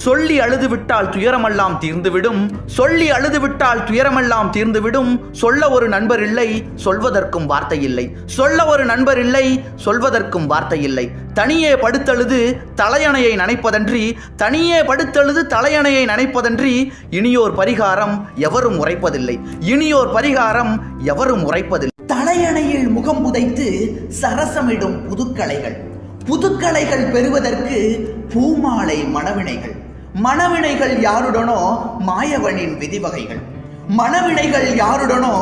சொல்லி அழுதுவிட்டால் துயரமெல்லாம் தீர்ந்துவிடும், சொல்லி அழுதுவிட்டால் துயரமெல்லாம் தீர்ந்துவிடும். சொல்ல ஒரு நண்பர் இல்லை, சொல்வதற்கும் வார்த்தை இல்லை, சொல்ல ஒரு நண்பர் இல்லை, சொல்வதற்கும் வார்த்தை இல்லை. தனியே படுத்தழுது தலையணையை நனைப்பதன்றி, தனியே படுத்தழுது தலையணையை நனைப்பதன்றி, இனியோர் பரிகாரம் எவரும் உரைப்பதில்லை, இனியோர் பரிகாரம் எவரும் உரைப்பதில்லை. தலையணையில் முகம் புதைத்து சரசமிடும் புதுக்கலைகள், புதுக்கலைகள் பெறுவதற்கு பூமாலை மணவினைகள், மணவினைகள் யாருடனோ மாயவனின் விதிவகைகள், மணவினைகள் யாருடனோ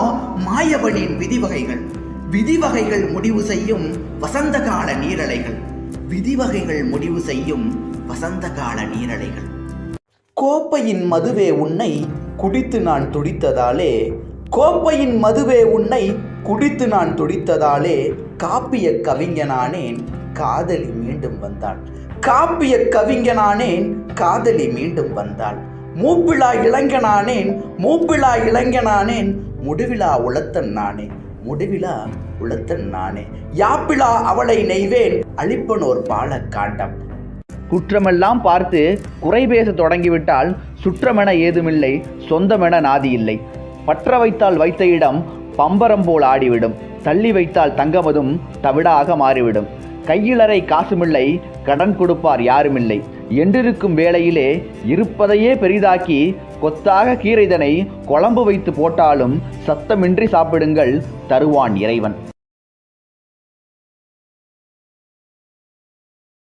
மாயவனின் விதிவகைகள். விதிவகைகள் முடிவு செய்யும் வசந்த கால நீரலைகள், விதிவகைகள் முடிவு செய்யும் வசந்த கால நீரலைகள். கோப்பையின் மதுவே உன்னை குடித்து நான் துடித்ததாலே, கோப்பையின் மதுவே உன்னை குடித்து நான் துடித்ததாலே, காப்பிய கவிஞனானேன் காதலி மீண்டும் வந்தாள், காப்பிய கவிஞனானேன் காதலி மீண்டும் வந்தாள். மூப்பிழா இளைஞனானேன், மூப்பிழா இளைஞனானேன், முடிவிழா உளத்தன் நானே, முடிவிழா உளத்தன் நானே. யாப்பிழா அவளை நெய்வேன் அளிப்பனோர் பால காண்டம். குற்றமெல்லாம் பார்த்து குறை பேச தொடங்கிவிட்டால் சுற்றமென ஏதுமில்லை, சொந்தமென நாதி இல்லை. பற்ற வைத்தால் வைத்த இடம் பம்பரம் போல் ஆடிவிடும், தள்ளி வைத்தால் தங்கமதும் தவிடாக மாறிவிடும். கையிலறை காசுமில்லை, கடன் கொடுப்பார் யாருமில்லை என்றிருக்கும் வேளையிலே இருப்பதையே பெரிதாக்கி கொத்தாக கீரைதனை குழம்பு வைத்து போட்டாலும் சத்தமின்றி சாப்பிடுங்கள், தருவான் இறைவன்.